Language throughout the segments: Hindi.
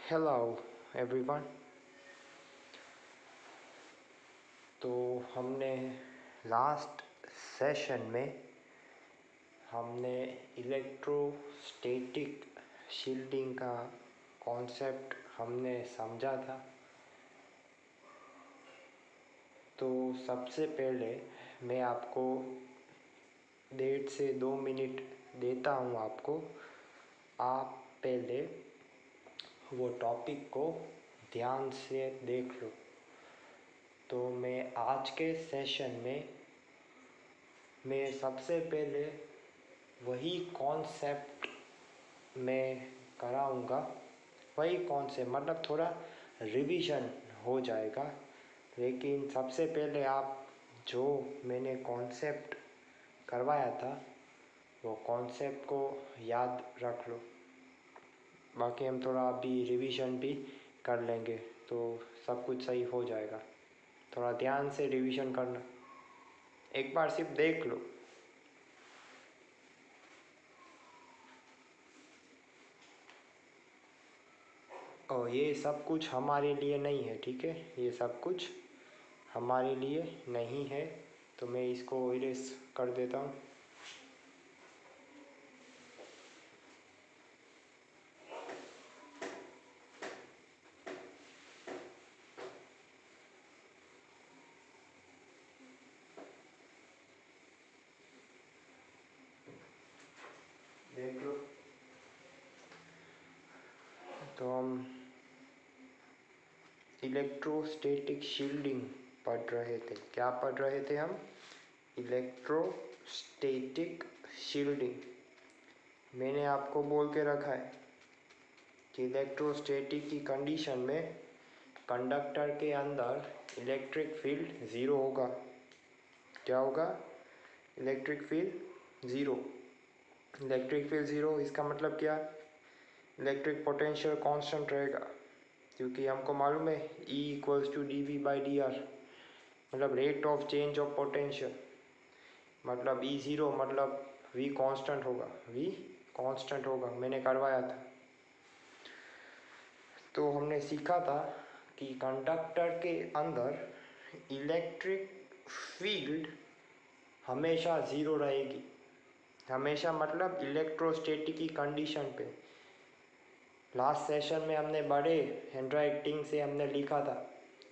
Hello everyone। तो हमने लास्ट सेशन में हमने इलेक्ट्रोस्टैटिक शील्डिंग का कॉन्सेप्ट हमने समझा था। तो सबसे पहले मैं आपको 1.5 से 2 मिनट देता हूँ आपको। आप पहले वो टॉपिक को ध्यान से देख लो। तो मैं आज के सेशन में मैं सबसे पहले वही कॉन्सेप्ट मैं कराऊंगा। वही कॉन्सेप्ट मतलब थोड़ा रिवीजन हो जाएगा, लेकिन सबसे पहले आप जो मैंने कॉन्सेप्ट करवाया था वो कॉन्सेप्ट को याद रख लो। बाकी हम थोड़ा अभी रिवीजन भी कर लेंगे तो सब कुछ सही हो जाएगा। थोड़ा ध्यान से रिवीजन करना, एक बार सिर्फ देख लो। और ये सब कुछ हमारे लिए नहीं है, ठीक है? ये सब कुछ हमारे लिए नहीं है, तो मैं इसको इरेज कर देता हूँ। देख लो। तो हम इलेक्ट्रोस्टैटिक शील्डिंग पढ़ रहे थे। क्या पढ़ रहे थे हम? Electrostatic shielding. मैंने आपको बोल के रखा है कि इलेक्ट्रोस्टैटिक की कंडीशन में कंडक्टर के अंदर इलेक्ट्रिक फील्ड ज़ीरो होगा। क्या होगा? Electric field zero. Electric field zero इसका मतलब क्या? इलेक्ट्रिक पोटेंशियल कांस्टेंट रहेगा, क्योंकि हमको मालूम है E इक्वल्स टू dV/dr, मतलब rate of change of potential. मतलब E ज़ीरो मतलब V कांस्टेंट होगा। V कांस्टेंट होगा, मैंने करवाया था। तो हमने सीखा था कि कंडक्टर के अंदर इलेक्ट्रिक फील्ड हमेशा ज़ीरो रहेगी। हमेशा मतलब इलेक्ट्रोस्टैटिक की कंडीशन पे। लास्ट सेशन में हमने बड़े हैंडराइटिंग से हमने लिखा था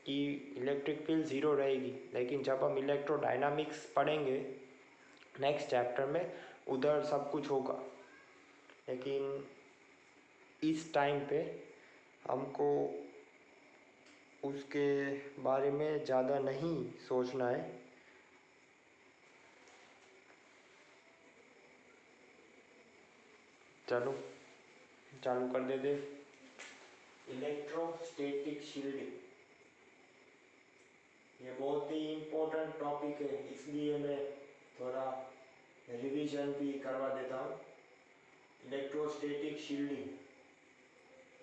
कि इलेक्ट्रिक फील्ड ज़ीरो रहेगी, लेकिन जब हम इलेक्ट्रोडायनामिक्स पढ़ेंगे नेक्स्ट चैप्टर में, उधर सब कुछ होगा। लेकिन इस टाइम पे हमको उसके बारे में ज़्यादा नहीं सोचना है। चलो चालू कर देते। इलेक्ट्रोस्टैटिक शील्डिंग ये बहुत ही इम्पोर्टेंट टॉपिक है, इसलिए मैं थोड़ा रिवीजन भी करवा देता हूँ। Electrostatic shielding,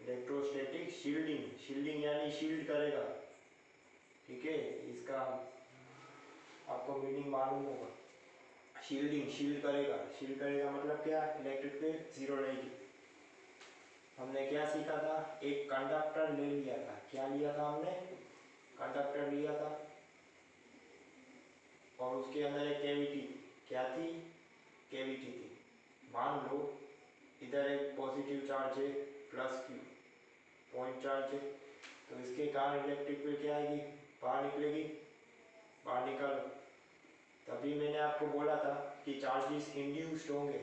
electrostatic shielding, shielding यानी शील्ड करेगा, ठीक है? इसका आपको मीनिंग मालूम होगा। शील्डिंग, शील्ड करेगा। शील्ड करेगा मतलब क्या? इलेक्ट्रिक फील्ड ज़ीरो रहेगी। हमने क्या सीखा था? एक कंडक्टर ले लिया था। क्या लिया था हमने? कंडक्टर लिया था और उसके अंदर एक कैविटी थी। क्या थी? कैविटी थी। मान लो इधर एक पॉजिटिव चार्ज है, प्लस Q पॉइंट चार्ज है, तो इसके कारण इलेक्ट्रिक फील्ड क्या आएगी? बाहर निकलेगी। बाहर निकालो। तभी मैंने आपको बोला था कि चार्जेस इंड्यूस्ड होंगे।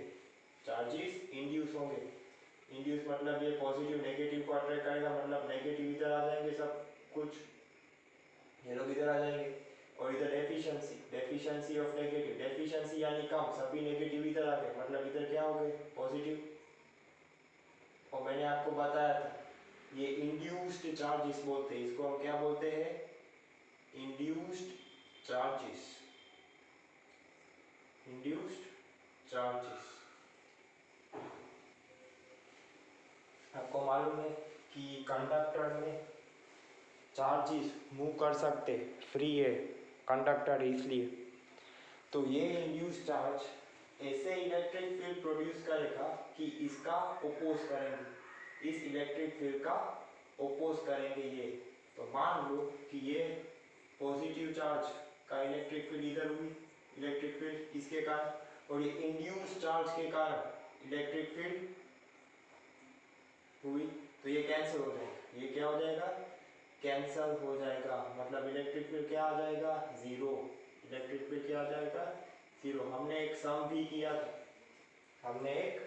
चार्जेस इंड्यूस होंगे। इंड्यूस मतलब ये पॉजिटिव नेगेटिव को अट्रैक्ट करेगा, मतलब नेगेटिव इधर आ जाएंगे, सब कुछ ये लोग इधर आ जाएंगे। और इधर deficiency, deficiency of negative, deficiency यानी कम, सभी नेगेटिव इधर आ गए, मतलब इधर क्या हो गए? पॉजिटिव। और मैंने आपको बताया था ये इंड्यूस्ड चार्जेस बोलते हैं, इसको हम क्या बोलते हैं? Induced charges. Induced charges. आपको मालूम है कि कंडक्टर में चार्जेस मूव कर सकते, फ्री है कंडक्टर, इसलिए। तो ये इंड्यूस्ड चार्ज ऐसे इलेक्ट्रिक फील्ड प्रोड्यूस करेगा कि इसका ओपोज करेंगे, इस इलेक्ट्रिक फील्ड का ओपोज करेंगे ये, तो मान लो कि ये पॉजिटिव चार्ज का इलेक्ट्रिक फील्ड इधर हुई, इलेक्ट्रिक फील्ड इसके कारण, और ये इंड्यूस चार्ज के कारण इलेक्ट्रिक फील्ड हुई, तो ये कैंसिल हो जाएगा, ये क्या हो जाएगा, कैंसिल हो जाएगा, मतलब इलेक्ट्रिक फील्ड क्या आ जाएगा, जीरो, इलेक्ट्रिक फील्ड क्या आ जाएगा, जीरो। हमने एक सम भी किया था, हमने एक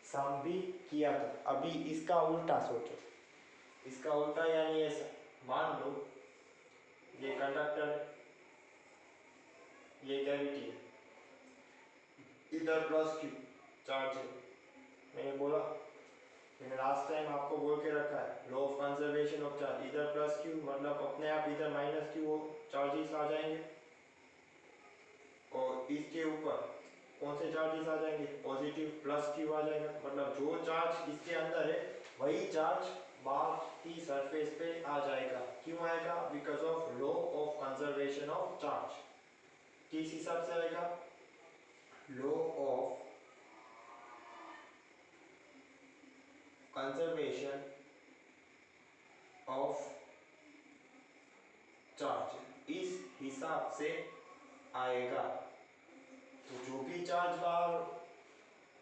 सम भी किया था। अभी इसका उल्टा सोचो, इसका उल्टा यानी ऐसा, मान लो ये कंडक्टर, ये कैविटी है, इधर प्लस क्यू चार्ज है, मैंने बोला, मैंने लास्ट टाइम आपको बोल के रखा है law of conservation of charge, इधर प्लस क्यू मतलब अपने आप इधर माइनस क्यू चार्जेस आ जाएंगे, और इसके ऊपर कौन से चार्जेस आ जाएंगे, पॉजिटिव प्लस क्यू आ जाएगा, मतलब जो चार्ज इसके अंदर है वही चार्ज बाहर की सरफेस पे आ जाएगा। क्यों आएगा, because of law of conservation of charge. किस हिसाब से आएगा, law of conservation of charge, इस हिसाब से आएगा। तो जो भी चार्ज बाहर,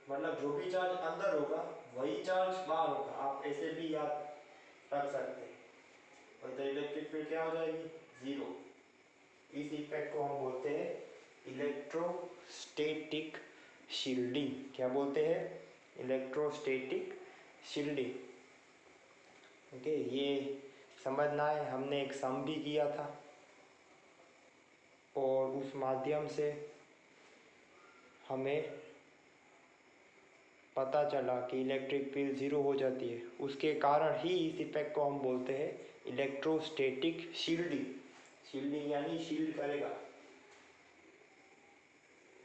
मतलब जो भी चार्ज अंदर होगा वही चार्ज बाहर होगा, आप ऐसे भी याद रख सकते हैं। और इधर इलेक्ट्रिक फील्ड क्या हो जाएगी, जीरो। इस इफेक्ट को हम बोलते हैं इलेक्ट्रोस्टैटिक शील्डिंग। क्या बोलते हैं, इलेक्ट्रोस्टैटिक शील्डिंग। ओके, ये समझना है, हमने एक सम भी किया था और उस माध्यम से हमें पता चला कि इलेक्ट्रिक फील्ड ज़ीरो हो जाती है, उसके कारण ही इस इफेक्ट को हम बोलते हैं इलेक्ट्रोस्टैटिक शील्डिंग। शील्डिंग यानी शील्ड करेगा।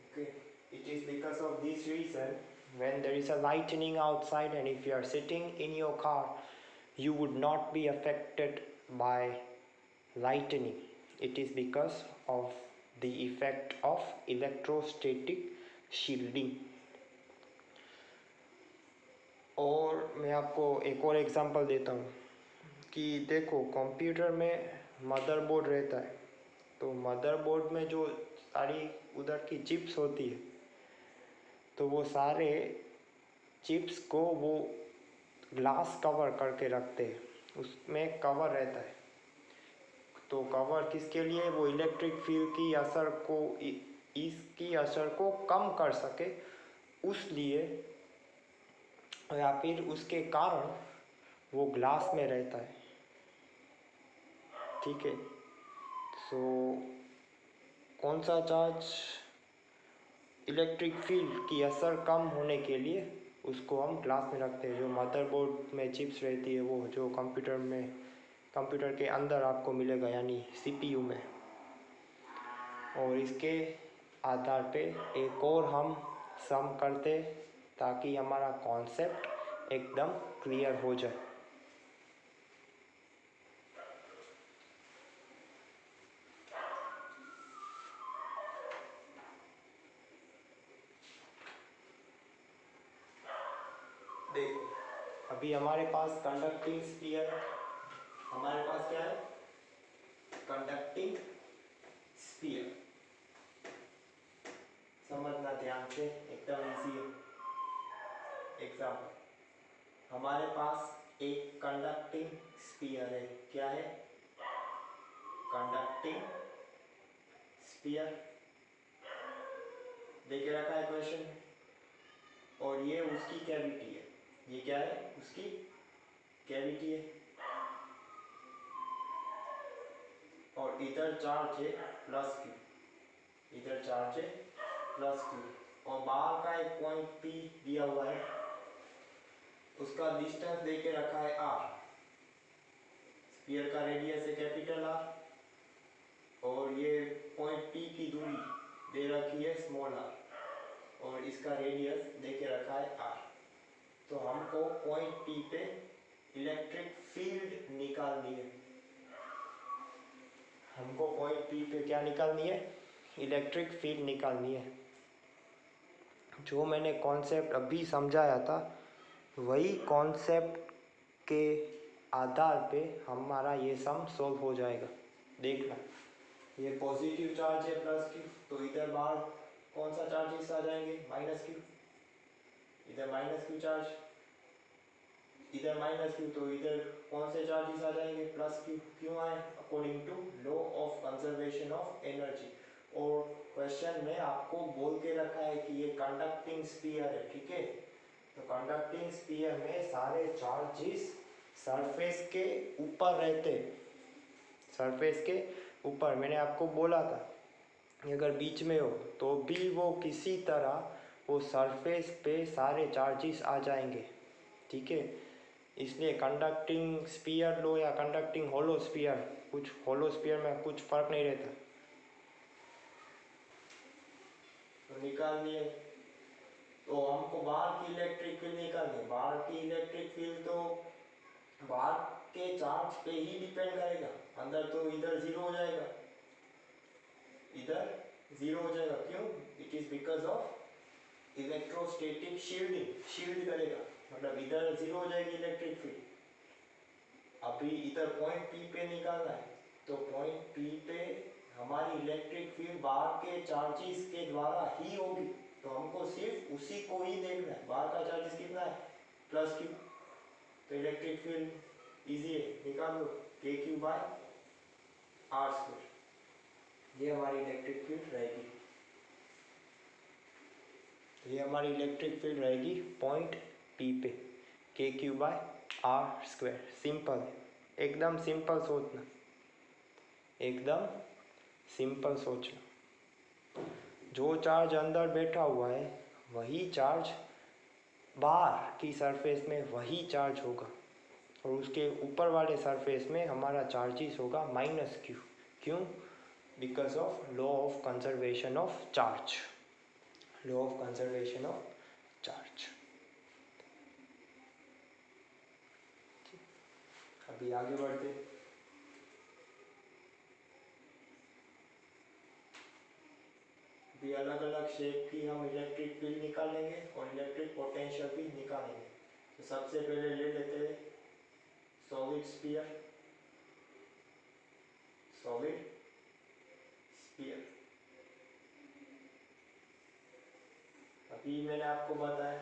Okay, it is because of this reason when there is a lightning outside and if you are sitting in your car you would not be affected by lightning. It is because of the effect of electrostatic shielding. और मैं आपको एक और एग्जांपल देता हूँ कि देखो कंप्यूटर में मदरबोर्ड रहता है, तो मदरबोर्ड में जो सारी उधर की चिप्स होती है, तो वो सारे चिप्स को वो ग्लास कवर करके रखते हैं, उसमें कवर रहता है। तो कवर किसके लिए, वो इलेक्ट्रिक फील्ड की असर को, इसकी असर को कम कर सके, उसलिए या फिर उसके कारण वो ग्लास में रहता है। ठीक है, सो कौन सा चार्ज इलेक्ट्रिक फील्ड की असर कम होने के लिए उसको हम ग्लास में रखते हैं। जो मदरबोर्ड में चिप्स रहती है, वो जो कंप्यूटर के अंदर आपको मिलेगा, यानी सीपीयू में। और इसके आधार पे एक और हम सम करते ताकि हमारा कॉन्सेप्ट एकदम क्लियर हो जाए। देखो, अभी हमारे पास कंडक्टिंग स्फीयर, हमारे पास क्या है, कंडक्टिंग स्फीयर। समझना ध्यान से, एकदम इजी है। एग्जाम्पल, हमारे पास एक कंडक्टिंग स्फीयर है। क्या है, कंडक्टिंग स्फीयर देके रखा है क्वेश्चन में, और ये उसकी कैविटी है। ये क्या है, उसकी कैविटी है, और इधर चार्ज है प्लस क्यू, इधर चार्ज है प्लस क्यू, और बाहर का एक पॉइंट पी दिया हुआ है, उसका डिस्टेंस देके रखा है आर। स्फीयर का रेडियस है कैपिटल आर, और ये पॉइंट पी की दूरी दे रखी है स्मॉल आर, और इसका रेडियस देके रखा है आर। तो हमको पॉइंट पी पे इलेक्ट्रिक फील्ड निकालनी है। हमको पॉइंट पी पे क्या निकालनी है, इलेक्ट्रिक फील्ड निकालनी है। जो मैंने कॉन्सेप्ट अभी समझाया था वही कॉन्सेप्ट के आधार पे हमारा ये सम सॉल्व हो जाएगा। देखना, ये पॉजिटिव चार्ज है प्लस क्यू, तो इधर बाहर कौन सा चार्जेस आ जाएंगे, माइनस क्यू। इधर माइनस क्यू चार्ज, इधर माइनस क्यू, तो इधर कौन से चार्जेस आ जाएंगे, प्लस क्यू। क्यों आए, according to law of conservation of energy. और क्वेश्चन में आपको बोल के रखा है कि ये कंडक्टिंग स्फीयर है, ठीक है। तो कंडक्टिंग स्फीयर में सारे चार्जेस सरफेस के ऊपर रहते, सरफेस के ऊपर। मैंने आपको बोला था कि अगर बीच में हो तो भी वो किसी तरह वो सरफेस पे सारे चार्जेस आ जाएंगे, ठीक है। इसलिए कंडक्टिंग स्फीयर लो या कंडक्टिंग होलो स्फीयर, कुछ होलो स्फीयर में कुछ फर्क नहीं रहता। तो निकालनी है, तो हमको बाहर की इलेक्ट्रिक फील्ड निकालनी है। बाहर की इलेक्ट्रिक फील्ड तो बाहर के चार्ज पे ही डिपेंड करेगा। अंदर तो इधर जीरो हो जाएगा, इधर जीरो हो जाएगा। क्यों, it is because of electrostatic shielding, shield करेगा, मतलब इधर जीरो हो जाएगी इलेक्ट्रिक फील्ड। अभी इधर पॉइंट पी पे निकालना है, तो पॉइंट पी पे हमारी इलेक्ट्रिक फील्ड बाहर के चार्जेस के द्वारा ही होगी। तो हमको सिर्फ उसी को ही देखना है। बाहर का चार्जेस कितना है, प्लस क्यू। तो इलेक्ट्रिक फील्ड इजी है, निकाल दो, के क्यू बाय आर स्क्वायर। ये हमारी इलेक्ट्रिक फील्ड रहेगी, ये हमारी इलेक्ट्रिक फील्ड रहेगी पॉइंट पी पे, K Q by R square. Simple है, एकदम सिंपल सोचना, एकदम सिंपल सोचना। जो चार्ज अंदर बैठा हुआ है वही चार्ज बाहर की सरफेस में वही चार्ज होगा, और उसके ऊपर वाले सरफेस में हमारा चार्जेस होगा माइनस क्यू। क्यों, because of law of conservation of charge, law of conservation of charge. अभी आगे बढ़ते, अभी अलग अलग शेप की हम इलेक्ट्रिक फील्ड निकालेंगे और इलेक्ट्रिक पोटेंशियल भी निकालेंगे। तो सबसे पहले ले लेते हैं सॉलिड स्फीयर, सॉलिड स्फीयर। अभी मैंने आपको बताया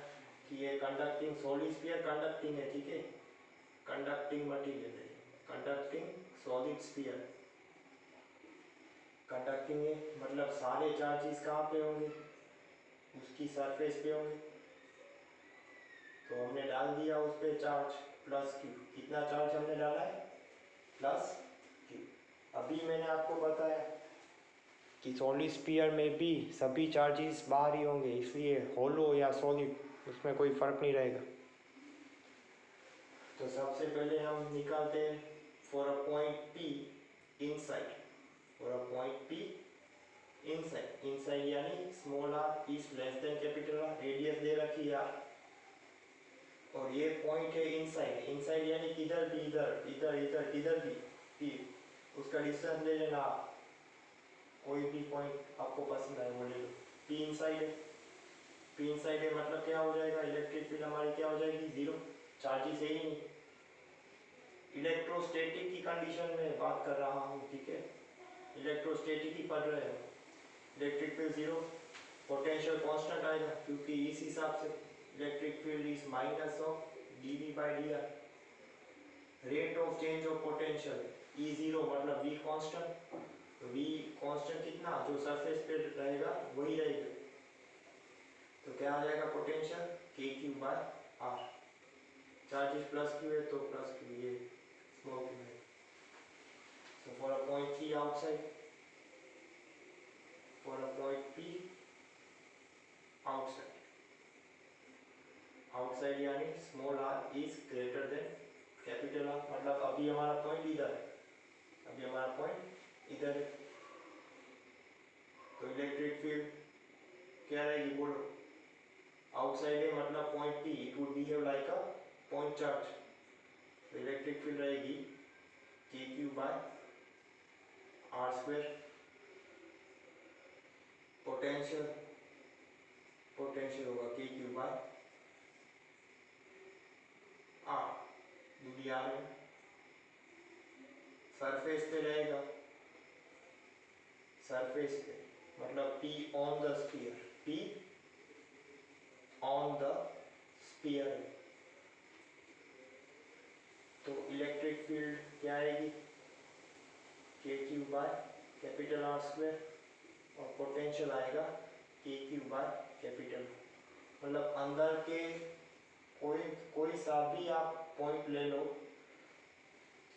कि ये कंडक्टिंग सॉलिड स्फीयर कंडक्टिंग है, ठीक है, कंडक्टिंग मटीरियल है, कंडक्टिंग सॉलिड स्फीयर कंडक्टिंग है, मतलब सारे चार्जेस कहाँ पे होंगे, उसकी सरफेस पे होंगे। तो हमने डाल दिया उस पर चार्ज प्लस क्यू। कितना चार्ज हमने डाला है, प्लस क्यू। अभी मैंने आपको बताया कि सॉलिड स्फीयर में भी सभी चार्जेस बाहर ही होंगे, इसलिए होलो या सॉलिड उसमें कोई फर्क नहीं रहेगा। तो सबसे पहले हम निकालते हैं for a point P inside, for a point P inside, inside यानी small R is less than capital R, radius दे रखी है आर, और ये पॉइंट है इनसाइड। इनसाइड यानी किधर भी, इधर इधर इधर किधर भी पी, उसका डिस्टेंस ले लेना आप, कोई भी पॉइंट आपको पसंद आए वो ले लो। पी इनसाइड है, पी इनसाइड है मतलब क्या हो जाएगा, इलेक्ट्रिक फील्ड हमारी क्या हो जाएगी, जीरो, चार्जेस है ही नहीं। इलेक्ट्रोस्टैटिक की कंडीशन में बात कर रहा हूँ, ठीक है, इलेक्ट्रोस्टैटिक ही पढ़ रहे हैं। Electric field zero, potential constant आएगा, क्योंकि इस हिसाब से electric field is minus of dv by dr। Rate of change of potential E zero मतलब v कांस्टेंट, तो v कांस्टेंट कितना, जो सरफेस पे रहेगा वही रहेगा। तो क्या आ जाएगा potential, K Q by R. Charges plus Q है तो प्लस क्यू, ये स्मॉल क्यू है। So for a point P outside, for a point P outside, outside यानी small r is greater than capital R, मतलब अभी हमारा पॉइंट इधर है, अभी हमारा पॉइंट इधर है। तो इलेक्ट्रिक फील्ड क्या रहेगी बोलो, आउटसाइड है मतलब point P, it would behave like a point charge. तो इलेक्ट्रिक फील्ड रहेगी K Q by R square. Potential, potential होगा के क्यू बाय आर, दूरी आर है, सरफेस पे रहेगा, सरफेस पे मतलब P on the sphere, P on the sphere. तो इलेक्ट्रिक फील्ड क्या आएगी, K Q by capital R square, और पोटेंशियल आएगा के क्यू बाय कैपिटल, मतलब अंदर के कोई कोई सा भी आप पॉइंट ले लो,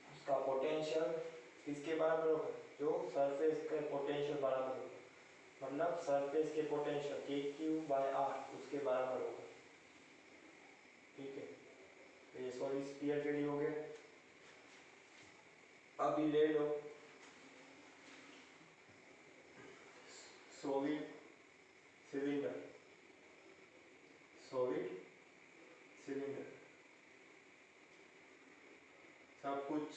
उसका पोटेंशियल किसके बराबर होगा, जो सरफेस के पोटेंशियल बराबर होगा, मतलब सरफेस के potential K Q by are उसके बराबर होगा। ठीक है, तो ये सॉलिड स्फीयर के लिए हो गया। अभी ले लो सॉलिड सिलेंडर, सॉलिड सिलेंडर सब कुछ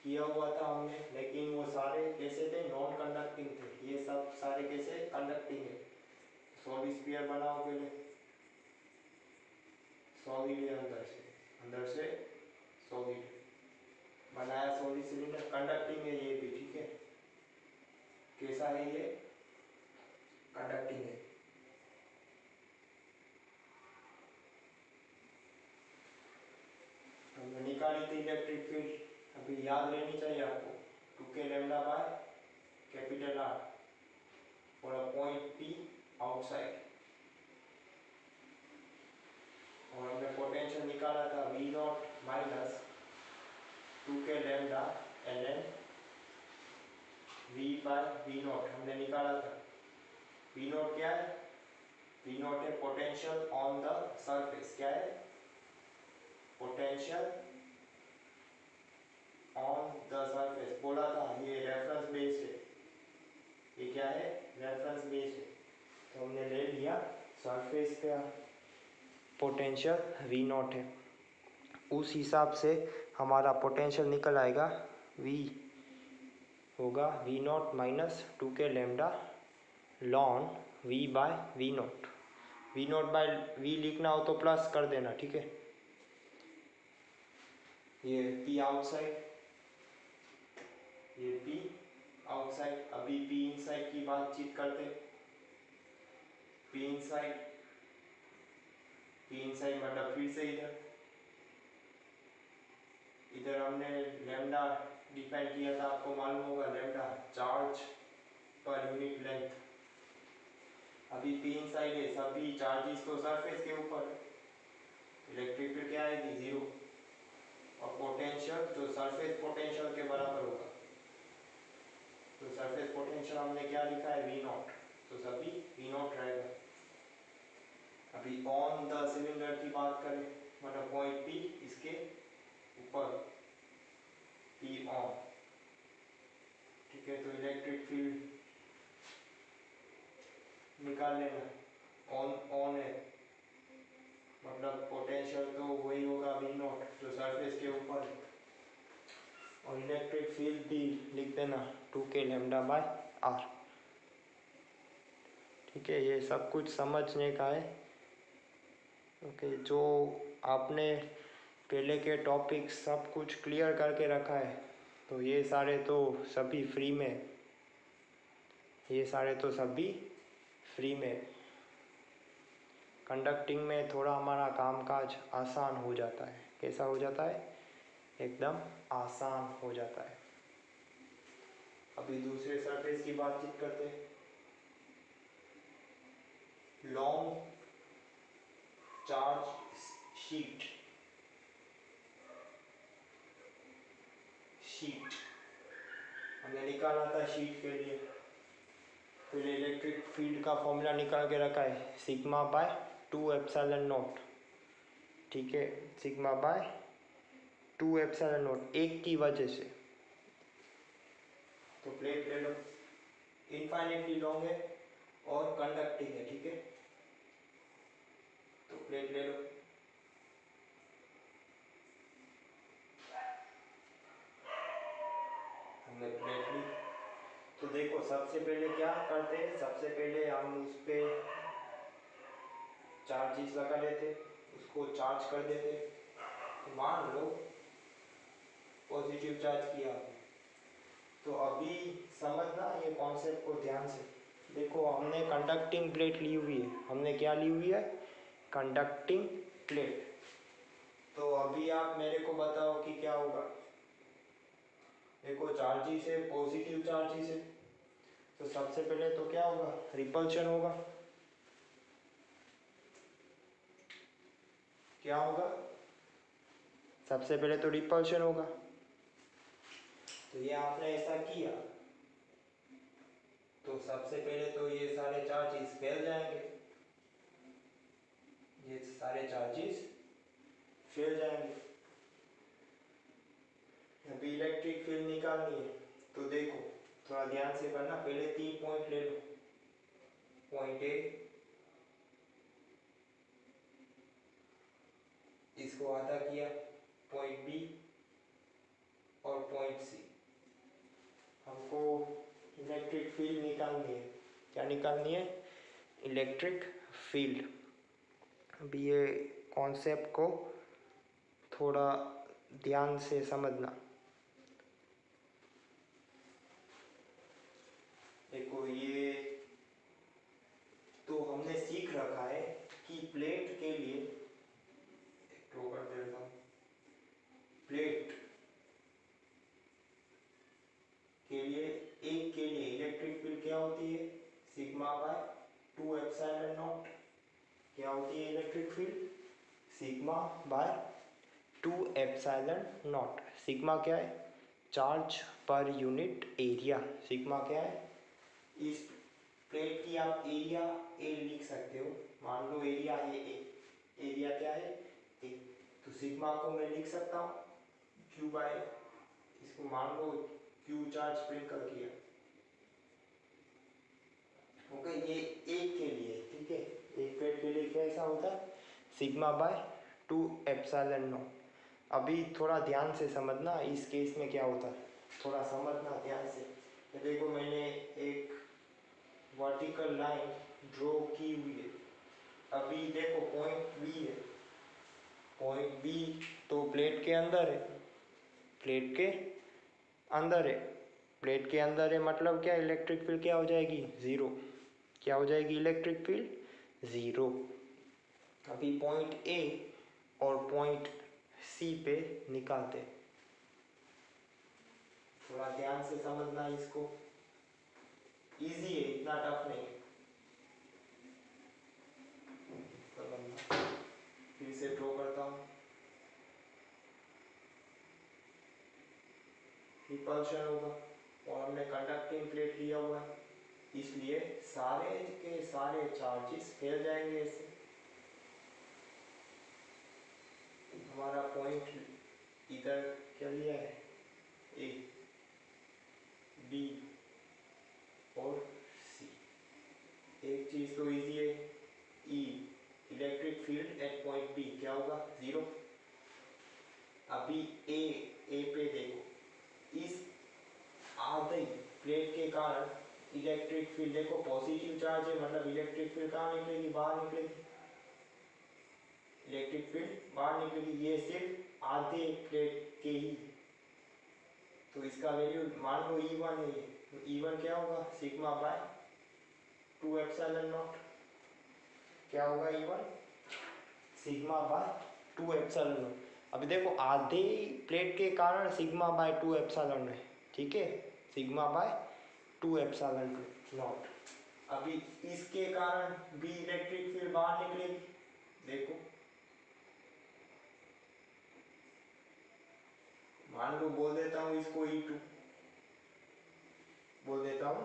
किया हुआ था हमने, लेकिन वो सारे कैसे थे, नॉन कंडक्टिंग थे। ये सब सारे कैसे कंडक्टिंग है। सॉलिड स्फीयर बनाओ पहले, सॉलिड है अंदर से सॉलिड बनाया, सॉलिड सिलेंडर कंडक्टिंग है ये भी। ठीक है, कैसा है ये, कंडक्टिंग है। हमने निकाली थी इलेक्ट्रिक फील्ड, अभी याद रहनी चाहिए आपको, 2k lambda by capital R for a point P outside. और हमने पोटेंशियल निकाला था V naught minus 2k lambda L N V by V naught हमने निकाला था। वी नॉट क्या है, वी नॉट है पोटेंशियल ऑन द सरफेस। क्या है, पोटेंशियल ऑन द सरफेस बोला था, ये रेफरेंस बेस्ड है, ये क्या है, रेफरेंस बेस्ड है। तो हमने ले लिया सरफेस पे पोटेंशियल वी नॉट है, उस हिसाब से हमारा पोटेंशियल निकल आएगा, वी होगा V naught minus 2k lambda ln V by V naught. V naught by V लिखना हो तो प्लस कर देना। ठीक है, ये पी आउटसाइड, ये पी आउटसाइड। अभी पी इनसाइड की बातचीत करते, पी इनसाइड, पी इनसाइड मतलब फिर से इधर इधर हमने लैम्डा डिफाइन किया था, आपको मालूम होगा lambda charge per unit length. अभी पी इनसाइड है, सभी चार्जेस तो सरफेस के ऊपर, इलेक्ट्रिक फील्ड क्या आएगी, जीरो, और पोटेंशियल जो सरफेस पोटेंशियल के बराबर होगा। तो सरफेस पोटेंशियल हमने क्या लिखा है, वी नॉट, तो सभी वी नॉट रहेगा। अभी ऑन द सिलेंडर की बात करें, मतलब पॉइंट पी इसके ऊपर, पी ऑन। ठीक है, तो इलेक्ट्रिक फील्ड निकाल लेना, ऑन ऑन है मतलब पोटेंशियल तो वही होगा वी नॉट जो सरफेस के ऊपर है, और इलेक्ट्रिक फील्ड भी लिख देना 2k लैम्डा बाय आर। ठीक है, ये सब कुछ समझने का है। ओके, जो आपने पहले के टॉपिक सब कुछ क्लियर करके रखा है, तो ये सारे तो सभी फ्री में, ये सारे तो सभी फ्री में। कंडक्टिंग में थोड़ा हमारा कामकाज आसान हो जाता है। कैसा हो जाता है, एकदम आसान हो जाता है। अभी दूसरे सरफेस की बातचीत करते हैं। लॉन्ग चार्ज शीट, शीट हमने निकाला था शीट के लिए, पहले इलेक्ट्रिक फील्ड का फॉर्मूला निकाल के रखा है, सिग्मा बाय 2 एप्सिलॉन नॉट। ठीक है, सिग्मा बाय 2 एप्सिलॉन नॉट, एक की वजह से। तो प्लेट ले लो, इनफाइनेटली लॉन्ग है और कंडक्टिंग है। ठीक है, तो प्लेट ले लो, हमने प्लेट ली। तो देखो सबसे पहले क्या करते हैं, सबसे पहले हम उस पर चार्जेस लगा लेते, उसको चार्ज कर देते। तो मान लो पॉजिटिव चार्ज किया आपने। तो अभी समझना ये कॉन्सेप्ट को ध्यान से। देखो हमने कंडक्टिंग प्लेट ली हुई है, हमने क्या ली हुई है, कंडक्टिंग प्लेट। तो अभी आप मेरे को बताओ कि क्या होगा। देखो चार्जेस है, पॉजिटिव चार्जेस है, तो सबसे पहले तो क्या होगा, रिपल्शन होगा। क्या होगा, सबसे पहले तो रिपल्शन होगा। तो ये आपने ऐसा किया तो सबसे पहले तो ये सारे चार्जेस फैल जाएंगे, ये सारे चार्जेस फैल जाएंगे। अभी इलेक्ट्रिक फील्ड निकालनी है, तो देखो थोड़ा ध्यान से करना। पहले 3 पॉइंट ले लो, पॉइंट ए, इसको आधा किया, पॉइंट बी और पॉइंट सी। हमको इलेक्ट्रिक फील्ड निकालनी है। क्या निकालनी है, इलेक्ट्रिक फील्ड। अभी ये कॉन्सेप्ट को थोड़ा ध्यान से समझना। देखो ये तो हमने सीख रखा है कि प्लेट के लिए, ड्रॉ कर देता हूँ, प्लेट के लिए एक के लिए इलेक्ट्रिक फील्ड क्या होती है, सिग्मा बाय 2 एप्सिलॉन नॉट। क्या होती है electric field, sigma by 2 epsilon not. Sigma क्या है, charge per unit area. Sigma क्या है, इस प्लेट की आप एरिया ए लिख सकते हो। मान लो एरिया है ए, एरिया क्या है ए, तो सिग्मा को मैं लिख सकता हूँ क्यू बाय, इसको मान लो क्यू चार्ज स्प्रिंकल किया। ओके, ये एक के लिए, ठीक है, एक प्लेट के लिए कैसा होता है, सिग्मा बाय 2 एप्सिलॉन नॉट। अभी थोड़ा ध्यान से समझना इस केस में क्या होता है, थोड़ा समझना ध्यान से। देखो मैंने एक वर्टिकल लाइन ड्रॉ की हुई है। अभी देखो पॉइंट बी है, पॉइंट बी तो प्लेट के अंदर है, प्लेट के अंदर है, प्लेट के अंदर है मतलब क्या, इलेक्ट्रिक फील्ड क्या हो जाएगी, ज़ीरो। क्या हो जाएगी इलेक्ट्रिक फील्ड, ज़ीरो। अभी पॉइंट ए और पॉइंट सी पे निकालते हैं। थोड़ा ध्यान से समझना इसको, इजी है, इतना टफ नहीं है। फिर से ड्रॉ करता हूँ, रिपल्शन होगा और हमने कंडक्टिंग प्लेट लिया हुआ है, इसलिए सारे के सारे चार्जेस फैल जाएंगे ऐसे। हमारा पॉइंट इधर क्या लिया है, ए, बी और सी। एक चीज तो इजी है, E, electric field at point B क्या होगा, ज़ीरो। अभी ए पे देखो, इस आधे प्लेट के कारण इलेक्ट्रिक फील्ड, देखो पॉजिटिव चार्ज है मतलब इलेक्ट्रिक फील्ड कहाँ निकलेगी, बाहर निकलेगी, इलेक्ट्रिक फील्ड बाहर निकलेगी। ये सिर्फ आधे प्लेट के ही, तो इसका वैल्यू मान लो E1 है, तो E1 क्या होगा, सिग्मा बाय 2 एप्सिलॉन नॉट। क्या होगा E1, sigma by 2 epsilon not. अभी देखो आधे प्लेट के कारण सिग्मा बाय 2 एप्सिलॉन है, ठीक है, सिग्मा बाय 2 एप्सिलॉन नॉट। अभी इसके कारण भी इलेक्ट्रिक फील्ड बाहर निकलेगी, देखो मान लो बोल देता हूँ इसको E2, बोल देता हूँ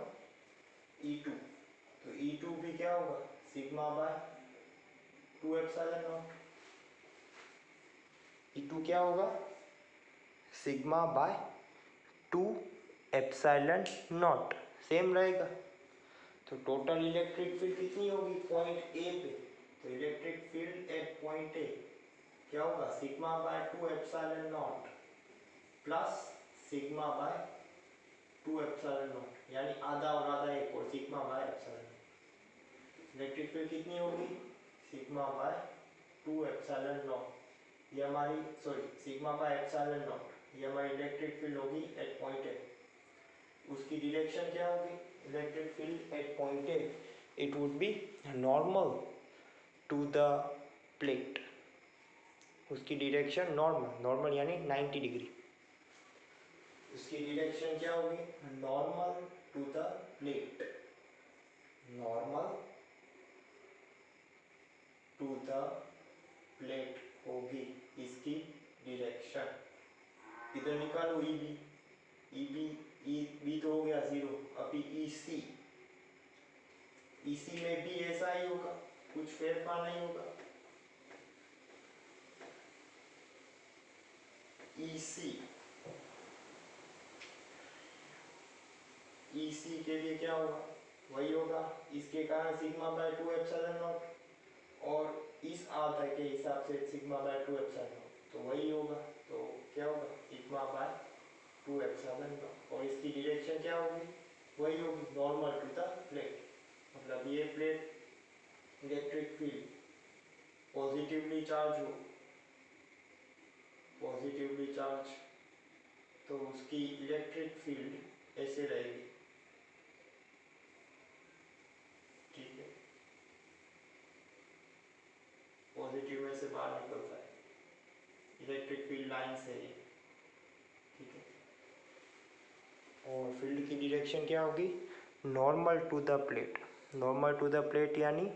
E2, तो E2 भी क्या होगा, sigma by 2 epsilon not. E2 क्या होगा, sigma by 2 epsilon not, same रहेगा। तो टोटल इलेक्ट्रिक फील्ड कितनी होगी पॉइंट ए पे, तो electric field at point A क्या होगा, sigma by 2 epsilon naught plus sigma by 2 epsilon naught, यानी आधा और आधा एक और sigma by epsilon naught. Electric field कितनी होगी, सिग्मा बाय 2 एप्सिलॉन नॉट, ये हमारी sorry sigma by epsilon naught, ये हमारी इलेक्ट्रिक फील्ड होगी एट पॉइंट ए। उसकी डायरेक्शन क्या होगी, electric field at point A, it would be normal to the plate. उसकी डायरेक्शन नॉर्मल यानी 90 डिग्री। उसकी डायरेक्शन क्या होगी, normal to the plate, normal to the plate होगी इसकी डायरेक्शन। इधर निकालो ई बी तो हो गया 0। अभी ई सी में भी ऐसा ही होगा, कुछ फेरफार नहीं होगा। ई सी के लिए क्या होगा, वही होगा, इसके कारण सिग्मा बाय 2 एप्सिलॉन नॉट, और इस आधा के हिसाब से सिग्मा बाय 2 एप्सिलॉन नॉट, तो वही होगा। तो क्या होगा, सिग्मा बाय 2 एप्सिलॉन नॉट, और इसकी डायरेक्शन क्या होगी, वही होगी, नॉर्मल टू द प्लेट। मतलब ये plate electric field positively charge हो, पॉजिटिवली चार्ज, तो उसकी इलेक्ट्रिक फील्ड ऐसे रहेगी, ठीक है, पॉजिटिव में से बाहर निकलता है, इलेक्ट्रिक फील्ड लाइन से ही, ठीक है। और फील्ड की डायरेक्शन क्या होगी, normal to the plate, normal to the plate यानी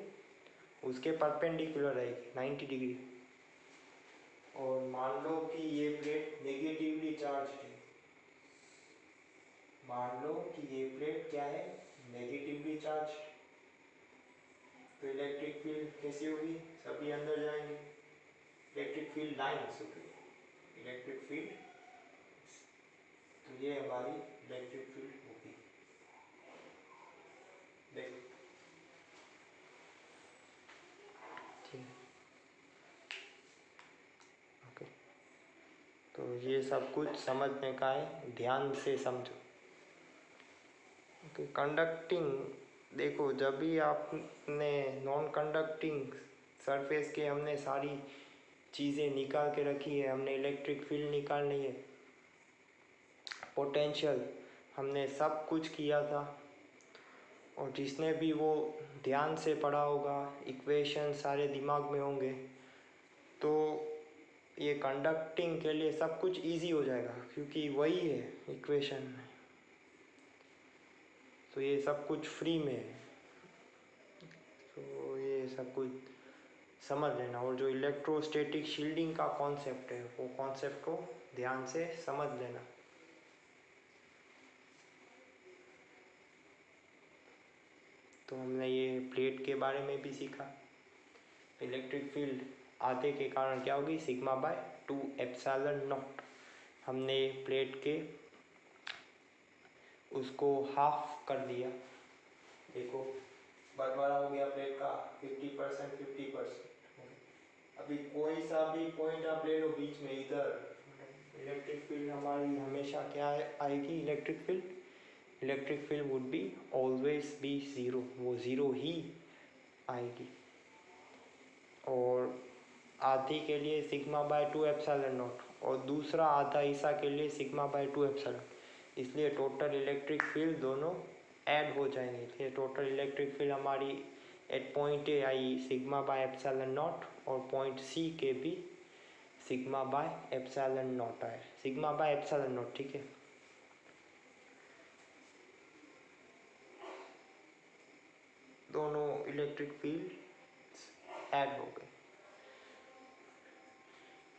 उसके परपेंडिकुलर रहेगी 90 डिग्री। और मान लो कि ये प्लेट नेगेटिवली चार्ज है, मान लो कि ये प्लेट क्या है, नेगेटिवली चार्ज, तो इलेक्ट्रिक फील्ड कैसी होगी, सभी अंदर जाएंगे, इलेक्ट्रिक फील्ड लाइन्स होगी, इलेक्ट्रिक फील्ड, तो ये हमारी इलेक्ट्रिक फील्ड होगी। देखो ठीक है, ओके, तो ये सब कुछ समझने का है, ध्यान से समझो। ओके, कंडक्टिंग, देखो जब भी आपने नॉन कंडक्टिंग सरफेस के हमने सारी चीज़ें निकाल के रखी है, हमने इलेक्ट्रिक फील्ड निकालनी है, पोटेंशियल, हमने सब कुछ किया था। और जिसने भी वो ध्यान से पढ़ा होगा, इक्वेशन सारे दिमाग में होंगे, तो ये कंडक्टिंग के लिए सब कुछ इजी हो जाएगा, क्योंकि वही है इक्वेशन में, तो ये सब कुछ फ्री में है, तो ये सब कुछ समझ लेना। और जो इलेक्ट्रोस्टैटिक शील्डिंग का कॉन्सेप्ट है, वो कॉन्सेप्ट को ध्यान से समझ लेना। तो हमने ये प्लेट के बारे में भी सीखा, इलेक्ट्रिक फील्ड आधे के कारण क्या होगी, सिग्मा बाय 2 एप्सिलॉन नॉट। हमने प्लेट के उसको हाफ कर दिया, देखो बंटवारा हो गया प्लेट का 50% 50%। अभी कोई सा भी पॉइंट आप ले लो बीच में, इधर इलेक्ट्रिक फील्ड हमारी हमेशा क्या आएगी, electric field would be always be zero, वो ज़ीरो ही आएगी। और आधी के लिए सिग्मा बाय 2 एप्सिलॉन नॉट, और दूसरा आधा हिस्सा के लिए सिग्मा बाय 2 एप्सिलॉन, इसलिए टोटल इलेक्ट्रिक फील्ड दोनों ऐड हो जाएंगे। इसलिए टोटल इलेक्ट्रिक फील्ड हमारी एट पॉइंट ए आई सिग्मा बाय एप्सिलॉन नॉट, और पॉइंट सी के भी सिग्मा बाय एप्सिलॉन नॉट आए, सिग्मा बाय एप्सिलॉन नॉट, ठीक है। दोनों इलेक्ट्रिक फील्ड ऐड हो गए,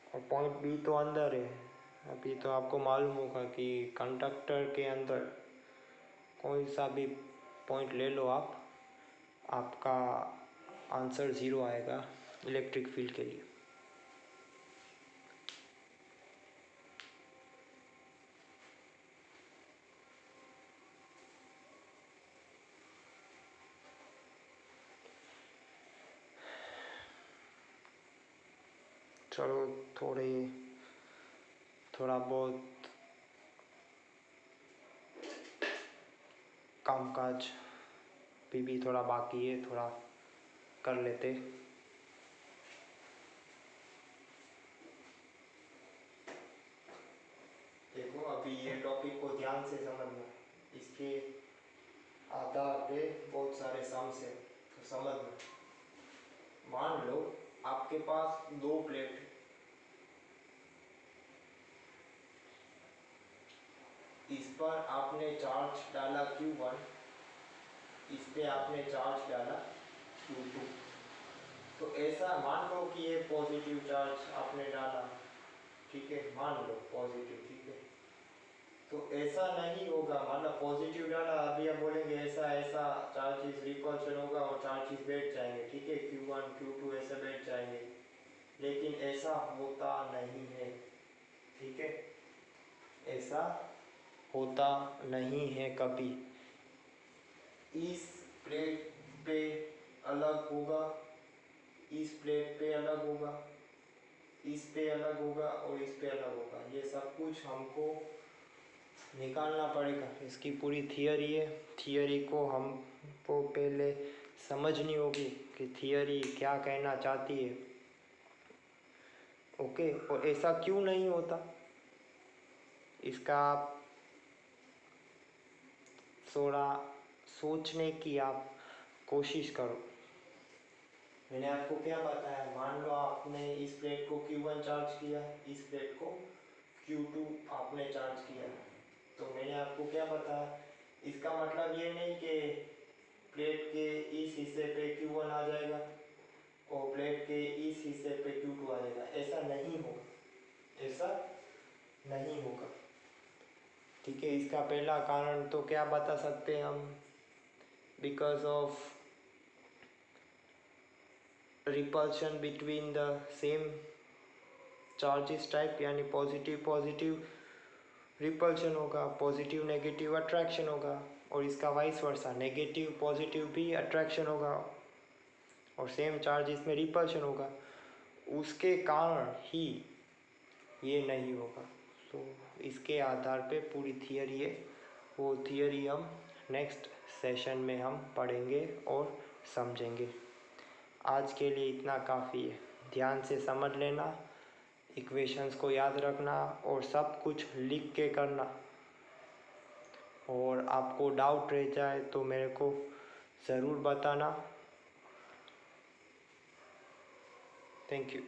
और पॉइंट बी तो अंदर है। अभी तो आपको मालूम होगा कि कंडक्टर के अंदर कोई सा भी पॉइंट ले लो आप, आपका आंसर ज़ीरो आएगा इलेक्ट्रिक फील्ड के लिए। चलो थोड़ा बहुत कामकाज भी थोड़ा बाकी है, थोड़ा कर लेते। देखो अभी ये टॉपिक को ध्यान से समझना, इसके आधार पे बहुत सारे सम्स है, तो समझना। मान लो आपके पास दो प्लेट है, इस पर आपने चार्ज डाला Q1, इस पे आपने चार्ज डाला Q2। तो ऐसा मान लो कि ये पॉजिटिव चार्ज आपने डाला, ठीक है, मान लो पॉजिटिव, ठीक है। तो ऐसा नहीं होगा, मतलब पॉजिटिव डाला, अभी हम बोलेंगे ऐसा ऐसा चार्जेस रिपल्शन होगा और चार्जेस बैठ जाएंगे, ठीक है, Q1 Q2 ऐसे बैठ जाएंगे, लेकिन ऐसा होता नहीं है, ठीक है, ऐसा होता नहीं है कभी। इस प्लेट पे अलग होगा, इस प्लेट पे अलग होगा, इस पे अलग होगा और इस पे अलग होगा। ये सब कुछ हमको निकालना पड़ेगा, इसकी पूरी थियरी है। थियरी को हमको पहले समझनी होगी कि थियरी क्या कहना चाहती है, ओके। और ऐसा क्यों नहीं होता, इसका आप थोड़ा सोचने की आप कोशिश करो। मैंने आपको क्या बताया, मान लो आपने इस प्लेट को Q1 चार्ज किया, इस प्लेट को Q2 आपने चार्ज किया, तो मैंने आपको क्या बताया, इसका मतलब ये नहीं कि प्लेट के इस हिस्से पे Q1 आ जाएगा और प्लेट के इस हिस्से पे Q2 आ जाएगा, ऐसा नहीं होगा, ऐसा नहीं होगा, ठीक है। इसका पहला कारण तो क्या बता सकते हैं हम, because of repulsion between the same charges type, यानी पॉजिटिव पॉजिटिव रिपल्शन होगा, पॉजिटिव नेगेटिव अट्रैक्शन होगा, और इसका वाइस वर्सा, नेगेटिव पॉजिटिव भी अट्रैक्शन होगा और सेम चार्जेस में रिपल्शन होगा, उसके कारण ही ये नहीं होगा। तो इसके आधार पे पूरी थियरी है, वो थियरी हम नेक्स्ट सेशन में हम पढ़ेंगे और समझेंगे। आज के लिए इतना काफ़ी है, ध्यान से समझ लेना, इक्वेशंस को याद रखना और सब कुछ लिख के करना। और आपको डाउट रह जाए तो मेरे को ज़रूर बताना। Thank you.